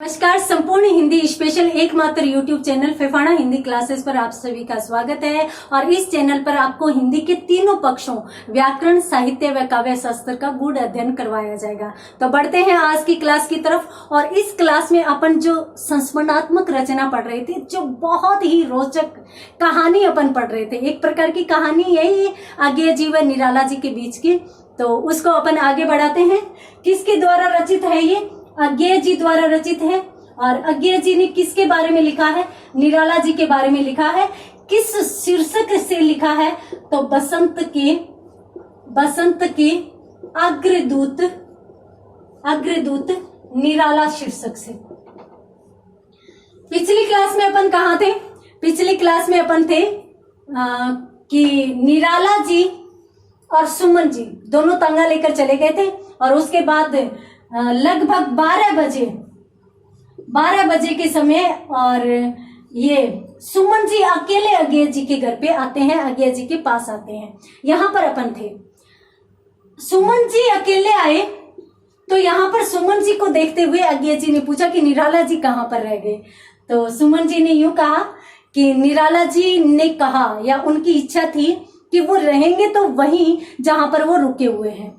नमस्कार। संपूर्ण हिंदी स्पेशल एकमात्र YouTube channel Phefana Hindi classes पर आप सभी का स्वागत है। और इस चैनल पर आपको हिंदी के तीनों पक्षों व्याकरण, साहित्य व काव्य शास्त्र का गूढ़ अध्ययन करवाया जाएगा। तो बढ़ते हैं आज की क्लास की तरफ। और इस क्लास में अपन जो संस्मरणात्मक रचना पढ़ रहे थे, जो बहुत ही रोचक कहानी अपन पढ़ रहे थे, एक प्रकार की कहानी यही अज्ञेय जी व निराला जी के बीच की, तो उसको अपन आगे बढ़ाते हैं। किसके द्वारा रचित है ये? अज्ञेय जी द्वारा रचित है। और अज्ञेय जी ने किसके बारे में लिखा है? निराला जी के बारे में लिखा है। किस शीर्षक से लिखा है? तो बसंत के अग्रदूत निराला शीर्षक से। पिछली क्लास में अपन कहाँ थे? पिछली क्लास में अपन थे कि निराला जी और सुमन जी दोनों तांगा लेकर चले गए थे। और उसके बाद लगभग 12 बजे के समय और ये सुमन जी अकेले अज्ञेय जी के घर पे आते हैं, अज्ञेय जी के पास आते हैं। यहां पर अपन थे। सुमन जी अकेले आए तो यहां पर सुमन जी को देखते हुए अज्ञेय जी ने पूछा कि निराला जी कहां पर रह गए। तो सुमन जी ने यूं कहा कि निराला जी ने कहा या उनकी इच्छा थी कि वो रहेंगे तो वहीं जहां पर वो रुके हुए हैं,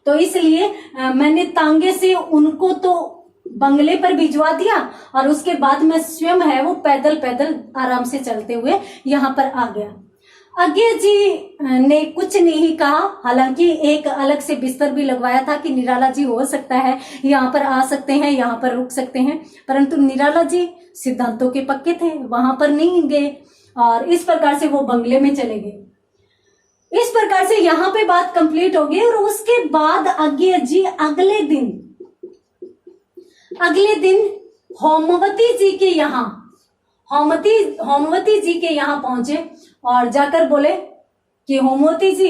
तो इसलिए मैंने तांगे से उनको तो बंगले पर भिजवा दिया और उसके बाद मैं स्वयं है वो पैदल आराम से चलते हुए यहाँ पर आ गया। अज्ञेय जी ने कुछ नहीं कहा, हालांकि एक अलग से बिस्तर भी लगवाया था कि निराला जी हो सकता है यहाँ पर आ सकते हैं, यहाँ पर रुक सकते हैं, परंतु निराला जी सिद्धांतों के पक्के थे, वहां पर नहीं गए और इस प्रकार से वो बंगले में चले गए। इस प्रकार से यहाँ पे बात कंप्लीट हो गई। और उसके बाद अज्ञेय जी अगले दिन होमवती जी के यहाँ पहुंचे और जाकर बोले कि होमवती जी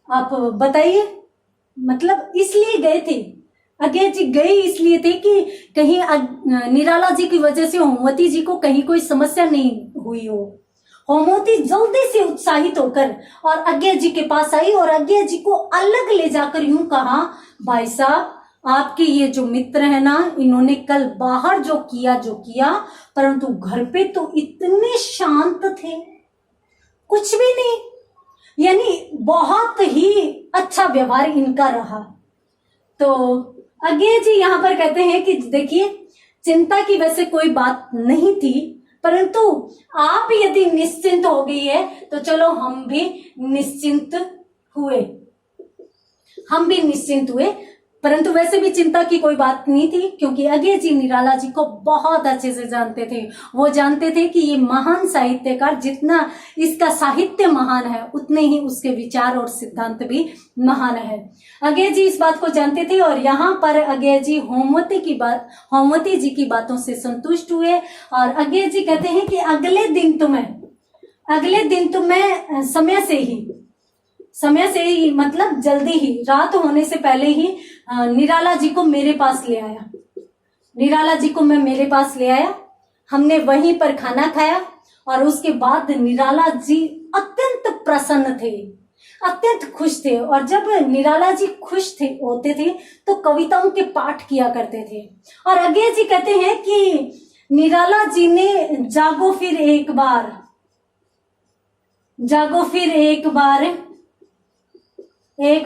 आप बताइए, मतलब इसलिए गए थे, अज्ञेय जी गए इसलिए थे कि कहीं निराला जी की वजह से होमवती जी को कहीं कोई समस्या नहीं हुई हो। होमवती जल्दी से उत्साहित होकर और अज्ञेय जी के पास आई और अज्ञेय जी को अलग ले जाकर यूं कहा, भाई साहब आपके ये जो मित्र है ना, इन्होंने कल बाहर जो किया, परंतु घर पे तो इतने शांत थे, कुछ भी नहीं, यानी बहुत ही अच्छा व्यवहार इनका रहा। तो अज्ञेय जी यहाँ पर कहते हैं कि देखिए, चिंता की वैसे कोई बात नहीं थी, परंतु आप यदि निश्चिंत हो गई है तो चलो हम भी निश्चिंत हुए। परंतु वैसे भी चिंता की कोई बात नहीं थी, क्योंकि अज्ञेय जी निराला जी को बहुत अच्छे से जानते थे। वो जानते थे कि ये महान साहित्यकार, जितना इसका साहित्य महान है उतने ही उसके विचार और सिद्धांत भी महान है। अज्ञेय जी इस बात को जानते थे और यहाँ पर अज्ञेय जी होमवती जी की बातों से संतुष्ट हुए। और अज्ञेय जी कहते हैं कि अगले दिन तो मैं समय से ही मतलब जल्दी ही, रात होने से पहले ही निराला जी को मेरे पास ले आया। हमने वहीं पर खाना खाया और उसके बाद निराला जी अत्यंत प्रसन्न थे, अत्यंत खुश थे। और जब निराला जी खुश होते थे तो कविताओं के पाठ किया करते थे। और अज्ञेय जी कहते हैं कि निराला जी ने जागो फिर एक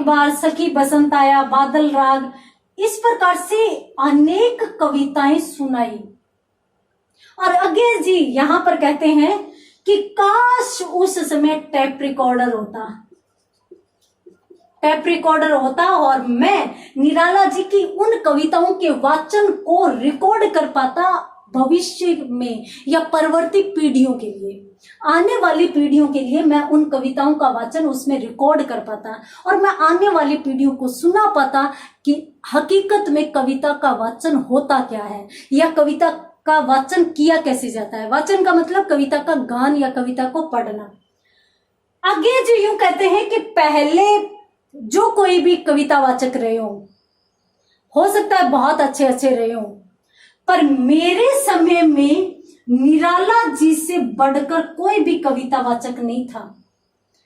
बार सखी बसंत आया, बादल राग, इस प्रकार से अनेक कविताएं सुनाई। और अज्ञेय जी यहाँ पर कहते हैं कि काश उस समय टेप रिकॉर्डर होता और मैं निराला जी की उन कविताओं के वाचन को रिकॉर्ड कर पाता भविष्य में या परवर्ती पीढ़ियों के लिए, आने वाली पीढ़ियों के लिए मैं उन कविताओं का वाचन उसमें रिकॉर्ड कर पाता और मैं आने वाली पीढ़ियों को सुना पाता कि हकीकत में कविता का वाचन होता क्या है या कविता का वाचन किया कैसे जाता है। वाचन का मतलब कविता का गान या कविता को पढ़ना। अज्ञेय जी यूं कहते हैं कि पहले जो कोई भी कविता वाचक रहे हो सकता है बहुत अच्छे रहे हो, पर मेरे समय में निराला जी से बढ़कर कोई भी कविता वाचक नहीं था।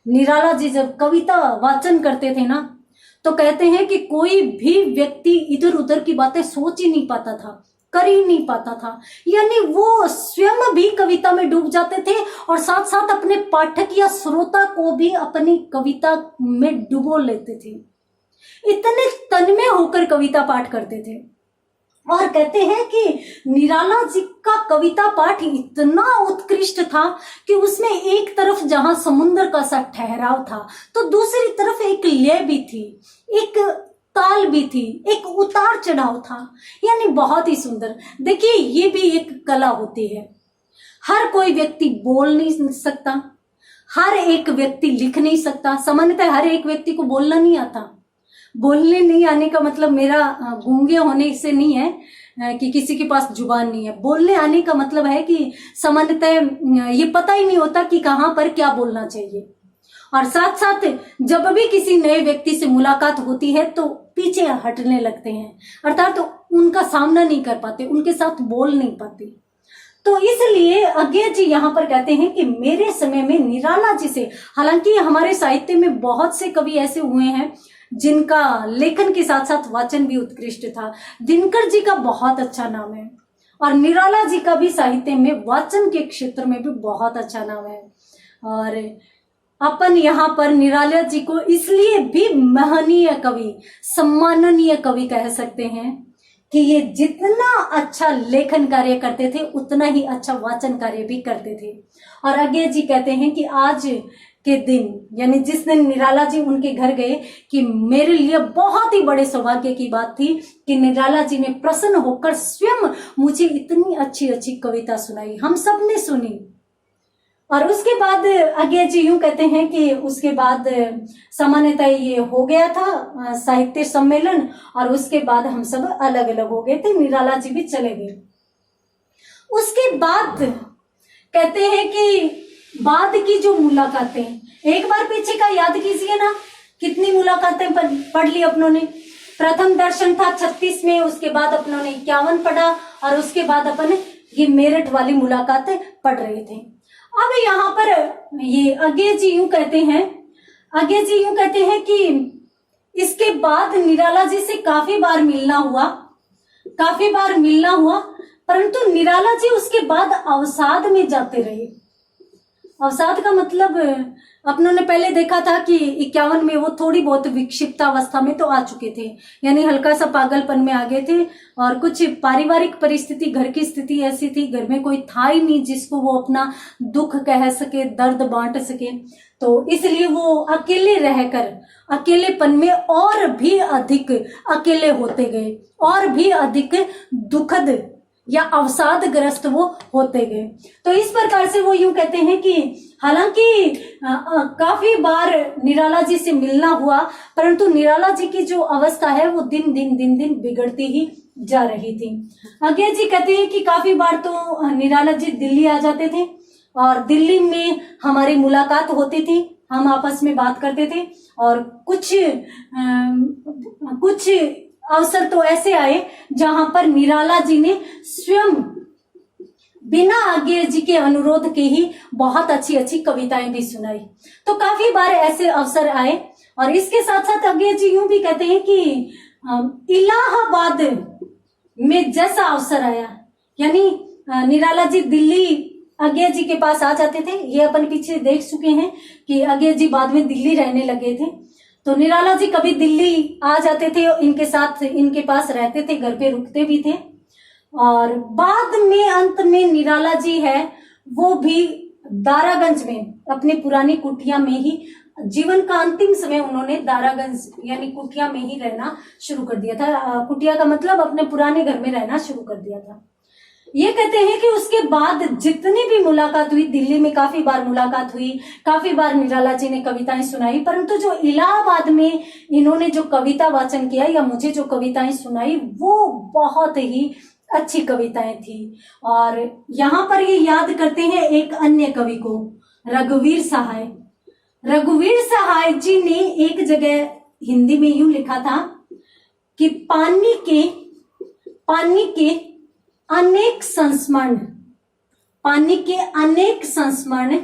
निराला जी जब कविता वाचन करते थे ना, तो कहते हैं कि कोई भी व्यक्ति इधर उधर की बातें सोच ही नहीं पाता था। कर ही नहीं पाता था। यानी वो स्वयं भी कविता में डूब जाते थे और साथ साथ अपने पाठक या श्रोता को भी अपनी कविता में डुबो लेते थे। इतने तन्मय होकर कविता पाठ करते थे। और कहते हैं कि निराला जी का कविता पाठ इतना उत्कृष्ट था कि उसमें एक तरफ जहां समुद्र का सा ठहराव था तो दूसरी तरफ एक लय भी थी, एक ताल भी थी, एक उतार चढ़ाव था। यानी बहुत ही सुंदर। देखिए, ये भी एक कला होती है। हर कोई व्यक्ति बोल नहीं सकता, हर एक व्यक्ति लिख नहीं सकता। सामान्यतः हर एक व्यक्ति को बोलना नहीं आता। बोलने नहीं आने का मतलब मेरा गूंगे होने से नहीं है कि किसी के पास जुबान नहीं है। बोलने आने का मतलब है कि सामान्यतः ये पता ही नहीं होता कि कहाँ पर क्या बोलना चाहिए। और साथ साथ जब भी किसी नए व्यक्ति से मुलाकात होती है तो पीछे हटने लगते हैं, अर्थात तो उनका सामना नहीं कर पाते, उनके साथ बोल नहीं पाते। तो इसलिए अज्ञेय जी यहाँ पर कहते हैं कि मेरे समय में निराला जी से, हालांकि हमारे साहित्य में बहुत से कवि ऐसे हुए हैं जिनका लेखन के साथ साथ वाचन भी उत्कृष्ट था। दिनकर जी का बहुत अच्छा नाम है और निराला जी का भी साहित्य में वाचन के क्षेत्र में भी बहुत अच्छा नाम है। और अपन यहाँ पर निराला जी को इसलिए भी महनीय कवि, सम्माननीय कवि कह सकते हैं कि ये जितना अच्छा लेखन कार्य करते थे उतना ही अच्छा वाचन कार्य भी करते थे। और अज्ञेय जी कहते हैं कि आज के दिन, यानी जिस दिन निराला जी उनके घर गए, कि मेरे लिए बहुत ही बड़े सौभाग्य की बात थी कि निराला जी ने प्रसन्न होकर स्वयं मुझे इतनी अच्छी अच्छी कविता सुनाई, हम सब ने सुनी। और उसके बाद अज्ञेय जी यूं कहते हैं कि उसके बाद सामान्यतः ये हो गया था साहित्य सम्मेलन और उसके बाद हम सब अलग अलग हो गए थे, निराला जी भी चले गए। उसके बाद कहते हैं कि बाद की जो मुलाकातें, एक बार पीछे का याद कीजिए ना, कितनी मुलाकातें पढ़ ली अपनों ने। प्रथम दर्शन था 36 में, उसके बाद अपनों ने 51 पढ़ा और उसके बाद अपन ये मेरठ वाली मुलाकातें पढ़ रहे थे। अब यहाँ पर ये अज्ञेय जी यूं कहते हैं कि इसके बाद निराला जी से काफी बार मिलना हुआ, परंतु निराला जी उसके बाद अवसाद में जाते रहे। अवसाद का मतलब अपनों ने पहले देखा था कि 51 में वो थोड़ी बहुत विक्षिप्त अवस्था में तो आ चुके थे, यानी हल्का सा पागलपन में आ गए थे और कुछ पारिवारिक परिस्थिति, घर की स्थिति ऐसी थी, घर में कोई था ही नहीं जिसको वो अपना दुख कह सके, दर्द बांट सके। तो इसलिए वो अकेले रहकर अकेलेपन में और भी अधिक अकेले होते गए और भी अधिक दुखद या अवसादग्रस्त वो होते गए। तो इस प्रकार से वो यूं कहते हैं कि हालांकि काफी बार निराला जी से मिलना हुआ, परंतु निराला जी की जो अवस्था है वो दिन दिन बिगड़ती ही जा रही थी। अज्ञेय जी कहते हैं कि काफी बार तो निराला जी दिल्ली आ जाते थे और दिल्ली में हमारी मुलाकात होती थी, हम आपस में बात करते थे। और कुछ अवसर तो ऐसे आए जहां पर निराला जी ने स्वयं बिना अज्ञेय जी के अनुरोध के ही बहुत अच्छी अच्छी कविताएं भी सुनाई। तो काफी बार ऐसे अवसर आए। और इसके साथ साथ अज्ञेय जी यूं भी कहते हैं कि इलाहाबाद में जैसा अवसर आया, यानी निराला जी दिल्ली अज्ञेय जी के पास आ जाते थे। ये अपन पीछे देख चुके हैं कि अज्ञेय जी बाद में दिल्ली रहने लगे थे। तो निराला जी कभी दिल्ली आ जाते थे, इनके साथ इनके पास रहते थे, घर पे रुकते भी थे। और बाद में अंत में निराला जी है वो भी दारागंज में अपनी पुरानी कुटिया में ही, जीवन का अंतिम समय उन्होंने दारागंज यानी कुटिया में ही रहना शुरू कर दिया था। कुटिया का मतलब अपने पुराने घर में रहना शुरू कर दिया था। ये कहते हैं कि उसके बाद जितनी भी मुलाकात हुई, दिल्ली में काफी बार मुलाकात हुई, काफी बार निराला जी ने कविताएं सुनाई, परंतु जो इलाहाबाद में इन्होंने जो कविता वाचन किया या मुझे जो कविताएं सुनाई वो बहुत ही अच्छी कविताएं थी। और यहाँ पर ये याद करते हैं एक अन्य कवि को, रघुवीर सहाय। रघुवीर सहाय जी ने एक जगह हिंदी में यूं लिखा था कि पानी के अनेक संस्मरण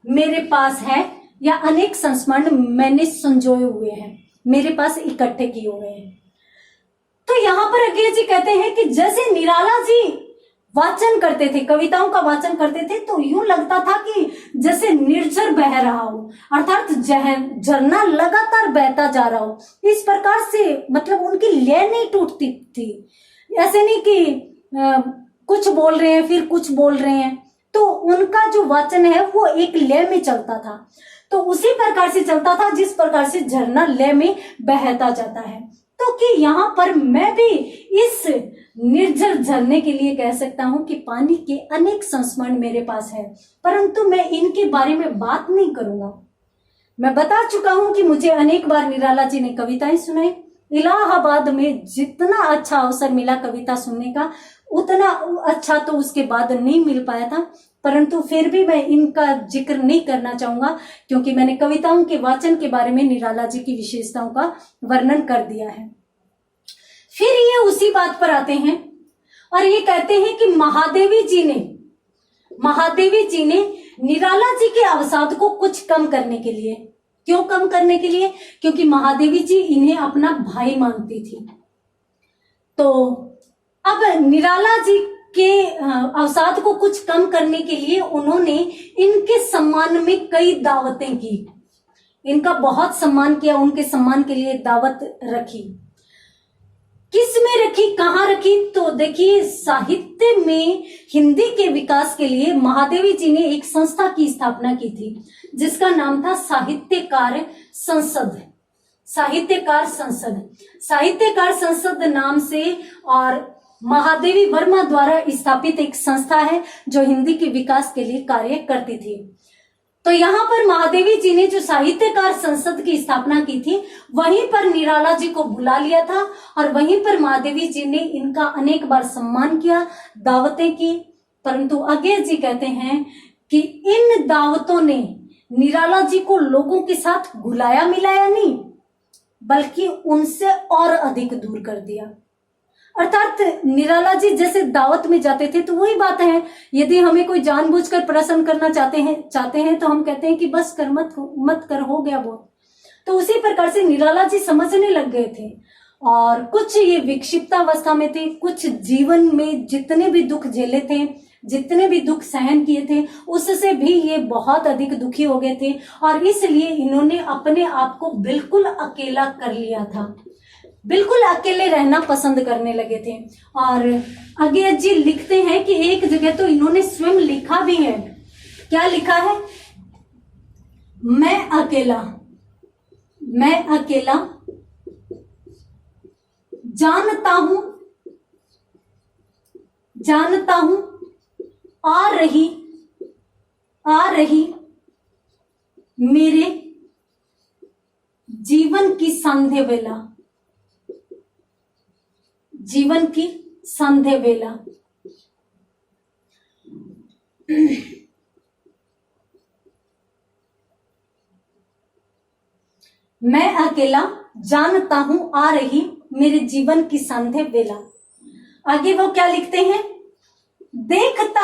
मेरे पास है, या अनेक संस्मरण मैंने संजोए हुए हैं, मेरे पास इकट्ठे किए हुए हैं। तो यहाँ पर अज्ञेय जी कहते हैं कि जैसे निराला जी वाचन करते थे, कविताओं का वाचन करते थे, तो यूं लगता था कि जैसे निर्झर बह रहा हो, अर्थात झरना लगातार बहता जा रहा हो। इस प्रकार से मतलब उनकी लय नहीं टूटती थी। ऐसे नहीं कि कुछ बोल रहे हैं फिर कुछ बोल रहे हैं, तो उनका जो वाचन है वो एक लय में चलता था। तो उसी प्रकार से चलता था जिस प्रकार से झरना लय में बहता जाता है। तो कि यहाँ पर मैं भी इस निर्जर झरने के लिए कह सकता हूं कि पानी के अनेक संस्मरण मेरे पास है, परंतु मैं इनके बारे में बात नहीं करूंगा। मैं बता चुका हूं कि मुझे अनेक बार निराला जी ने कविताएं सुनाई। इलाहाबाद में जितना अच्छा अवसर मिला कविता सुनने का, उतना अच्छा तो उसके बाद नहीं मिल पाया था, परंतु फिर भी मैं इनका जिक्र नहीं करना चाहूंगा, क्योंकि मैंने कविताओं के वाचन के बारे में निराला जी की विशेषताओं का वर्णन कर दिया है। फिर ये उसी बात पर आते हैं और ये कहते हैं कि महादेवी जी ने निराला जी के अवसाद को कुछ कम करने के लिए, क्यों कम करने के लिए, क्योंकि महादेवी जी इन्हें अपना भाई मानती थी। तो अब निराला जी के अवसाद को कुछ कम करने के लिए उन्होंने इनके सम्मान में कई दावतें की, इनका बहुत सम्मान किया, उनके सम्मान के लिए दावत रखी। किस में रखी, कहाँ रखी, तो देखिए साहित्य में हिंदी के विकास के लिए महादेवी जी ने एक संस्था की स्थापना की थी जिसका नाम था साहित्यकार संसद। साहित्यकार संसद नाम से और महादेवी वर्मा द्वारा स्थापित एक संस्था है जो हिंदी के विकास के लिए कार्य करती थी। तो यहाँ पर महादेवी जी ने जो साहित्यकार संसद की स्थापना की थी, वहीं पर निराला जी को बुला लिया था और वहीं पर महादेवी जी ने इनका अनेक बार सम्मान किया, दावतें की। परंतु अज्ञेय जी कहते हैं कि इन दावतों ने निराला जी को लोगों के साथ घुलाया मिलाया नहीं, बल्कि उनसे और अधिक दूर कर दिया। अर्थात निराला जी जैसे दावत में जाते थे, तो वही बात है, यदि हमें कोई जानबूझकर प्रसन्न करना चाहते हैं तो हम कहते हैं कि बस कर, मत कर, हो गया बहुत। तो उसी प्रकार से निराला जी समझने लग गए थे और कुछ ये विक्षिप्तावस्था में थे, कुछ जीवन में जितने भी दुख झेले थे, जितने भी दुख सहन किए थे, उससे भी ये बहुत अधिक दुखी हो गए थे और इसलिए इन्होंने अपने आप को बिल्कुल अकेला कर लिया था, बिल्कुल अकेले रहना पसंद करने लगे थे। और अज्ञेय जी लिखते हैं कि एक जगह तो इन्होंने स्वयं लिखा भी है। क्या लिखा है? मैं अकेला जानता हूं आ रही मेरे जीवन की संध्या वेला। मैं अकेला जानता हूं आ रही मेरे जीवन की संध्या वेला। आगे वो क्या लिखते हैं? देखता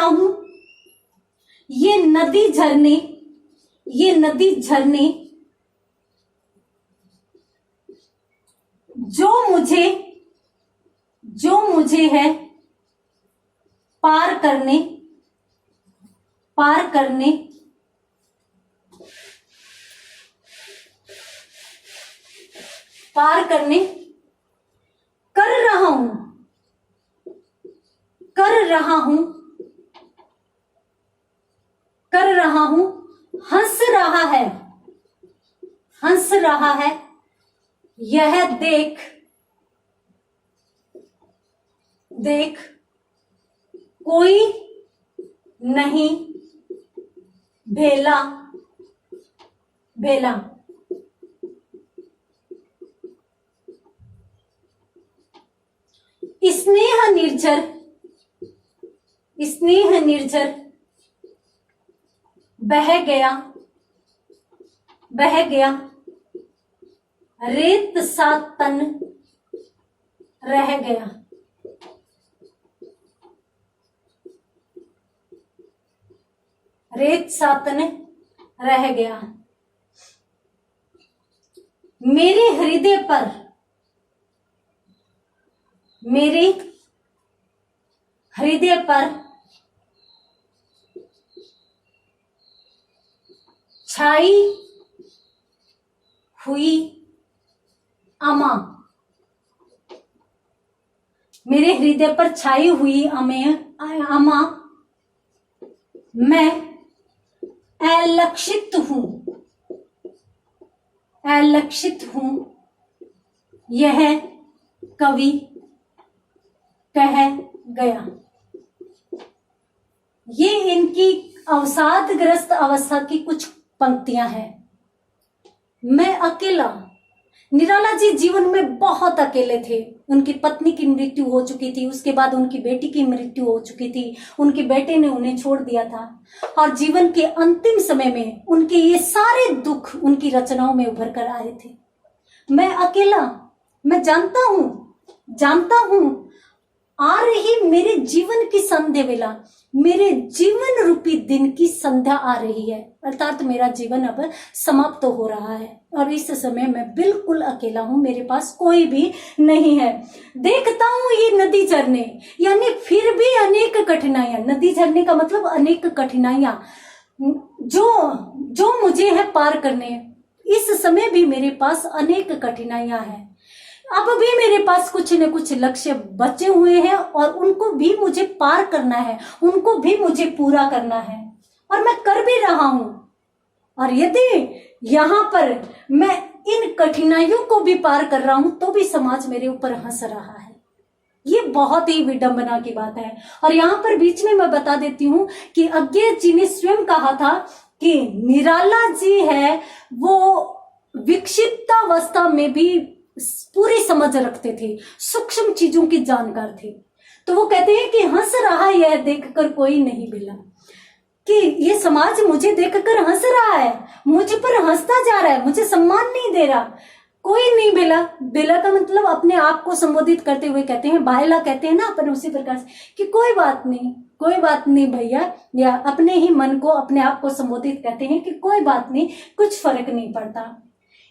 हूं ये नदी झरने जो मुझे है पार करने कर रहा हूं हंस रहा है यह देख कोई नहीं भेला। स्नेह निर्झर बह गया रेत सा तन रह गया। मेरे हृदय पर, मेरे हृदय पर छाई हुई अमा, मेरे हृदय पर छाई हुई अमा, मैं अलक्षित हूं, अलक्षित हूं, यह कवि कह गया। ये इनकी अवसादग्रस्त अवस्था की कुछ पंक्तियां हैं। मैं अकेला, निराला जी जीवन में बहुत अकेले थे। उनकी पत्नी की मृत्यु हो चुकी थी, उसके बाद उनकी बेटी की मृत्यु हो चुकी थी, उनके बेटे ने उन्हें छोड़ दिया था और जीवन के अंतिम समय में उनके ये सारे दुख उनकी रचनाओं में उभर कर आए थे। मैं अकेला, मैं जानता हूं आ रही मेरे जीवन की संध्या वेला, मेरे जीवन रूपी दिन की संध्या आ रही है, अर्थात मेरा जीवन अब समाप्त हो रहा है और इस समय मैं बिल्कुल अकेला हूं, मेरे पास कोई भी नहीं है। देखता हूं ये नदी झरने, यानी फिर भी अनेक कठिनाइयां, नदी झरने का मतलब अनेक कठिनाइयां जो मुझे है पार करने। इस समय भी मेरे पास अनेक कठिनाइयां हैं, अब भी मेरे पास कुछ न कुछ लक्ष्य बचे हुए हैं और उनको भी मुझे पार करना है, उनको भी मुझे पूरा करना है और मैं कर भी रहा हूं। और यदि यहाँ पर मैं इन कठिनाइयों को भी पार कर रहा हूं तो भी समाज मेरे ऊपर हंस रहा है। ये बहुत ही विडंबना की बात है। और यहाँ पर बीच में मैं बता देती हूँ कि अज्ञेय जी ने स्वयं कहा था कि निराला जी है वो विक्षिप्तावस्था में भी पूरी समझ रखते थे, सूक्ष्म चीजों की जानकार थे। तो वो कहते हैं कि हंस रहा यह देखकर कोई नहीं बिला, कि ये समाज मुझे देखकर हंस रहा है, मुझ पर हंसता जा रहा है, मुझे सम्मान नहीं दे रहा, कोई नहीं बिला। बिला का मतलब अपने आप को संबोधित करते हुए कहते हैं, बायला कहते हैं ना अपन, उसी प्रकार से कि कोई बात नहीं भैया, या अपने ही मन को अपने आप को संबोधित कहते हैं कि कोई बात नहीं, कुछ फर्क नहीं पड़ता।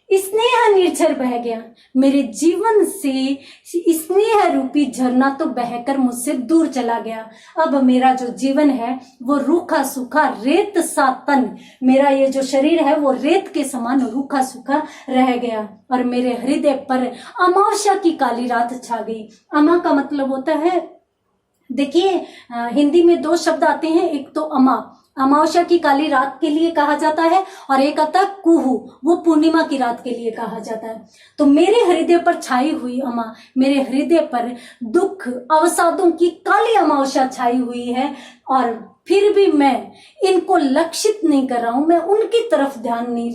स्नेह निर्झर बह गया मेरे जीवन से, स्नेह रूपी झरना तो बहकर मुझसे दूर चला गया। अब मेरा जो जीवन है वो रूखा सूखा रेत सा तन, मेरा ये जो शरीर है वो रेत के समान रूखा सूखा रह गया और मेरे हृदय पर अमावस्या की काली रात छा गई। अमा का मतलब होता है, देखिए हिंदी में दो शब्द आते हैं, एक तो अमा, अमावस्या की काली रात के लिए कहा जाता है, और एक आता है कुहू, वो पूर्णिमा की रात के लिए कहा जाता है। तो मेरे हृदय पर छाई हुई अमा, मेरे हृदय पर दुख अवसादों की काली अमावस्या छाई हुई है और फिर भी मैं इनको लक्षित नहीं कर रहा हूं, मैं उनकी तरफ ध्यान नहीं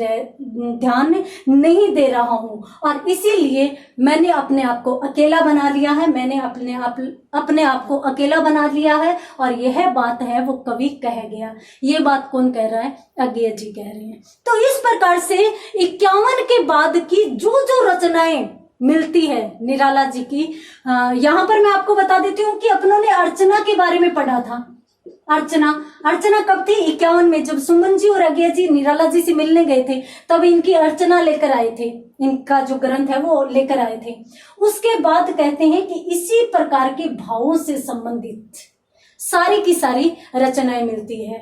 दे रहा हूं और इसीलिए मैंने अपने आप को अकेला बना लिया है, मैंने अपने आप को अकेला बना लिया है। और यह बात है वो कवि कह गया। ये बात कौन कह रहा है? अज्ञेय जी कह रहे हैं। तो इस प्रकार से 51 के बाद की जो रचनाएं मिलती है निराला जी की, यहाँ पर मैं आपको बता देती हूँ कि अपनों ने अर्चना के बारे में पढ़ा था। अर्चना कब थी? 51 में, जब सुमन जी और अज्ञेय जी निराला जी से मिलने गए थे तब इनकी अर्चना लेकर आए थे, इनका जो ग्रंथ है वो लेकर आए थे। उसके बाद कहते हैं कि इसी प्रकार के भावों से संबंधित सारी की सारी रचनाएं मिलती है।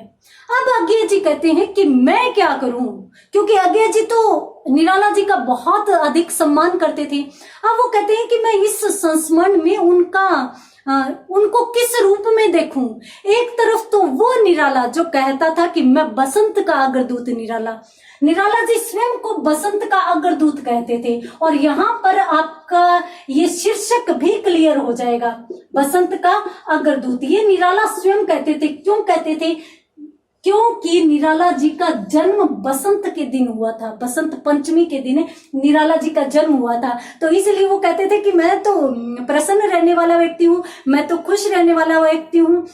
अब अज्ञेय जी कहते हैं कि मैं क्या करूं, क्योंकि अज्ञेय जी तो निराला जी का बहुत अधिक सम्मान करते थे। अब वो कहते हैं कि मैं इस संस्मरण में उनको किस रूप में देखूं। एक तरफ तो वो निराला जो कहता था कि मैं बसंत का अग्रदूत निराला जी स्वयं को बसंत का अग्रदूत कहते थे, और यहाँ पर आपका ये शीर्षक भी क्लियर हो जाएगा, बसंत का अग्रदूत। ये निराला स्वयं कहते थे। क्यों कहते थे? क्योंकि निराला जी का जन्म बसंत के दिन हुआ था, बसंत पंचमी के दिन निराला जी का जन्म हुआ था। तो इसलिए वो कहते थे कि मैं तो प्रसन्न रहने वाला व्यक्ति हूँ, मैं तो खुश रहने वाला व्यक्ति हूँ।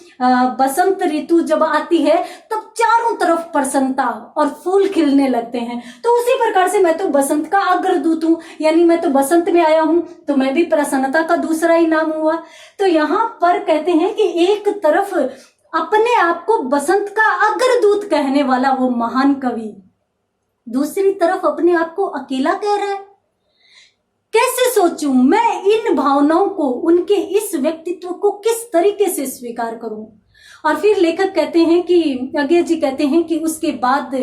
बसंत ऋतु जब आती है तब चारों तरफ प्रसन्नता और फूल खिलने लगते हैं। तो उसी प्रकार से मैं तो बसंत का अग्रदूत हूँ, यानी मैं तो बसंत में आया हूँ, तो मैं भी प्रसन्नता का दूसरा ही नाम हुआ। तो यहाँ पर कहते हैं कि एक तरफ अपने आप को बसंत का अग्रदूत कहने वाला वो महान कवि, दूसरी तरफ अपने आप को अकेला कह रहा है। कैसे सोचूं मैं इन भावनाओं को, उनके इस व्यक्तित्व को किस तरीके से स्वीकार करूं। और फिर लेखक कहते हैं कि अज्ञेय जी कहते हैं कि उसके बाद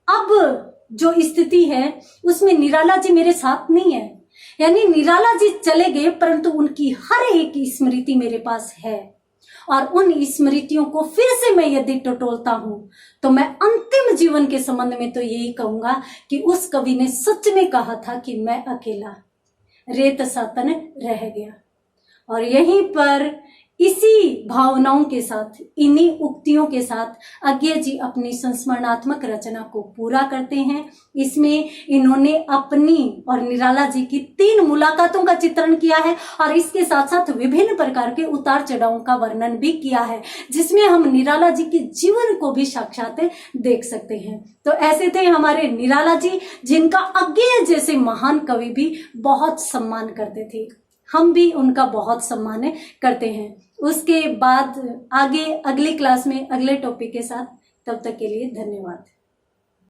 अब जो स्थिति है उसमें निराला जी मेरे साथ नहीं है, यानी निराला जी चले गए परंतु उनकी हर एक स्मृति मेरे पास है। और उन स्मृतियों को फिर से मैं यदि टटोलता हूं तो मैं अंतिम जीवन के संबंध में तो यही कहूंगा कि उस कवि ने सच में कहा था कि मैं अकेला रेत सा तन रह गया। और यहीं पर इसी भावनाओं के साथ, इन्हीं उक्तियों के साथ अज्ञेय जी अपनी संस्मरणात्मक रचना को पूरा करते हैं। इसमें इन्होंने अपनी और निराला जी की 3 मुलाकातों का चित्रण किया है और इसके साथ साथ विभिन्न प्रकार के उतार चढ़ावों का वर्णन भी किया है, जिसमें हम निराला जी के जीवन को भी साक्षात देख सकते हैं। तो ऐसे थे हमारे निराला जी, जिनका अज्ञेय जैसे महान कवि भी बहुत सम्मान करते थे। हम भी उनका बहुत सम्मान करते हैं। उसके बाद आगे अगली क्लास में अगले टॉपिक के साथ, तब तक के लिए धन्यवाद।